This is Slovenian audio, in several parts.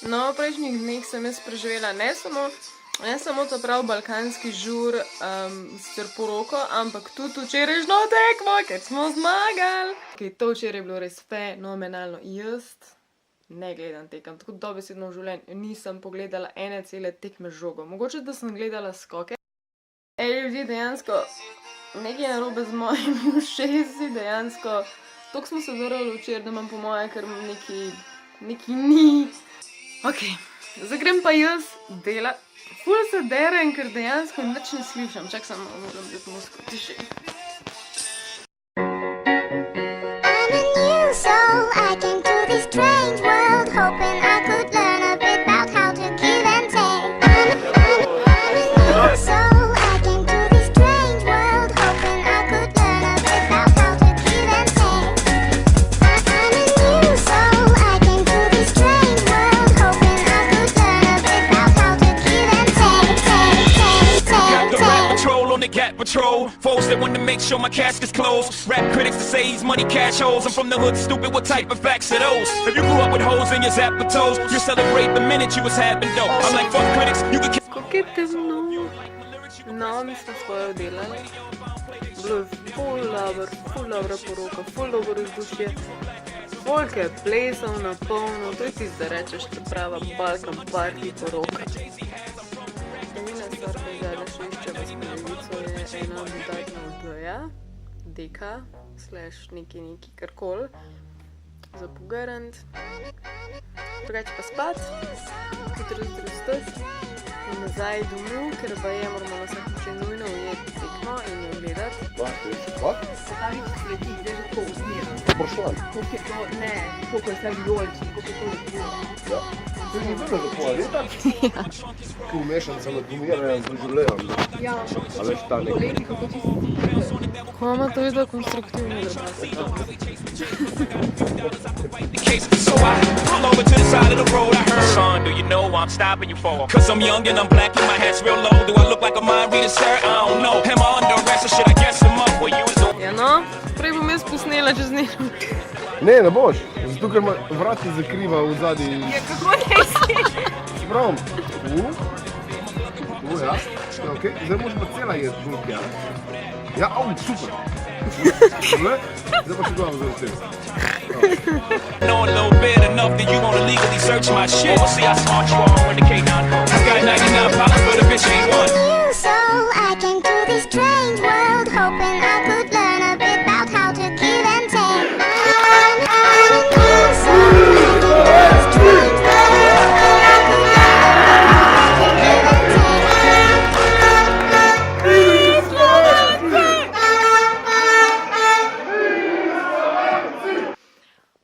No, v prejšnjih dneh sem jaz preživela ne samo ta prav balkanski žur s poroko, ampak tudi včerajšnjo tekmo, ker smo zmagali. To včeraj je bilo res fenomenalno. Jaz ne gledam tekem, tako dobesedno v življenju nisem pogledala ene cele tekme z žogo. Mogoče, da sem gledala skoke. Ljudje, dejansko nekaj je narobe z mojimi ušesi, dejansko. Toliko smo se drli včeraj, da imam po moje, ker nekaj ni. Okej, zdaj grem pa jaz delat. Ful se derem, ker dejansko nič ne slišam. Čak samo moram biti musko tiši. I'm a new soul, I came to this strange world, hoping I could learn a bit about how to give and take. I'm a new soul, I came to this strange world, hoping I could learn a bit about how to give and take. I'm a new soul, I came to this strange world, hoping I could learn a bit about how to give and take. Got the rap patrol on the Gat Patrol. Foes that want to make sure my cask is closed. Rap critics to say he's money cash holes. I'm from the hood, stupid, what type of facts are those? If you grew up with holes in your zapper toes, you celebrate the minute you was having dough. I'm like, fuck critics, you can Kako je temno. No, mi smo svoje oddelali. Bilo je ful dobra poroka, ful dobro vzdušje. Folk je plesal na polno, to je tisto, da rečeš, to prava Balkan party poroka. Edina stvar, ki ga še iščeva s polovico, je ena dodatna oddaja, deka, / neki karkoli, za pogrant. Drugače pa spat, hitro zdrustati in nazaj domov, ker pa je moramo na vsak način nujno ujeti tekmo in jo gledati. Stavi sledi, zdaj že tako usmiran. Pošlan. Koliko je to, ne, koliko je stavi jolči, koliko je to lepo. Ja. To ni bilo za pol leta? Ko umešam se med gumiranjem z življenjem. Ja, A veš, ta nekaj. poleti, kako čisto. Ko ima to videl konstruktivno drpati. the case. So I pull over to the side of the road. I heard, son, do you know I'm stopping you for? Cause I'm young and I'm black and my hat's real low. Do I look like a mind reader, sir? I don't know. Am I under arrest or should I guess him up? Well, you was the Ja no, prej bom jaz posnela čez nekaj. Ne boš. Zato, ker ima vrati zakriva v zadnji. Ja, kako ne si? Prav. Ja. Ja, okej. Zdaj moraš pa cela jesti žulk, ja. Ja, super. Zdaj pa še glavo za vse. know a little bit enough that you wanna legally search my shit. See how smart you are when the K9 comes. I got 99 pounds, but a bitch ain't one. New soul, I came to this strange world, hoping I could learn a bit about how to give and take. I'm a new soul, I came to this strange world, hoping I could learn a bit about how to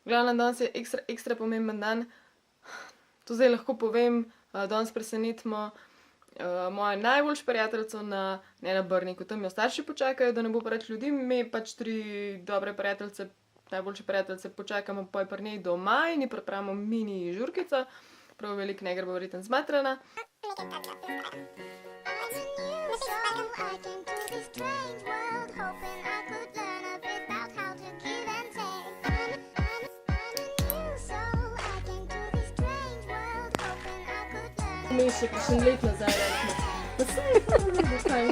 Glavno, danes je ekstra pomemben dan. To zdaj lahko povem, danes presenetimo mojo najboljšo prijateljico ne na Brniku. Tam jo starši počakajo, da ne bo preveč ljudi. Mi pač 3 dobre prijateljice, najboljše prijateljice počakamo poj pri njej doma in ji pripravimo mini žurkico. Prav veliko ne gre bo verjetno zmatrana. I came to this strange world, hoping I could learn a bit about how to give and take. I'm a new soul, I came to this strange world, hoping I could learn. Mi še kakšen let nazaj rekli. Pa saj je to ne bo kaj.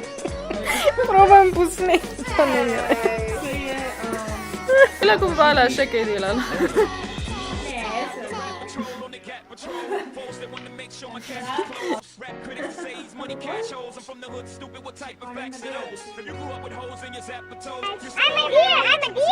Probam posneti, to ne je. Se je, Lahko hvala, še kaj delam. Rap critics say he's money cash holes. I'm from the hood, stupid, what type of facts are those? If you grew up with holes in your zapper toes, you I'm a deer, I'm a deer.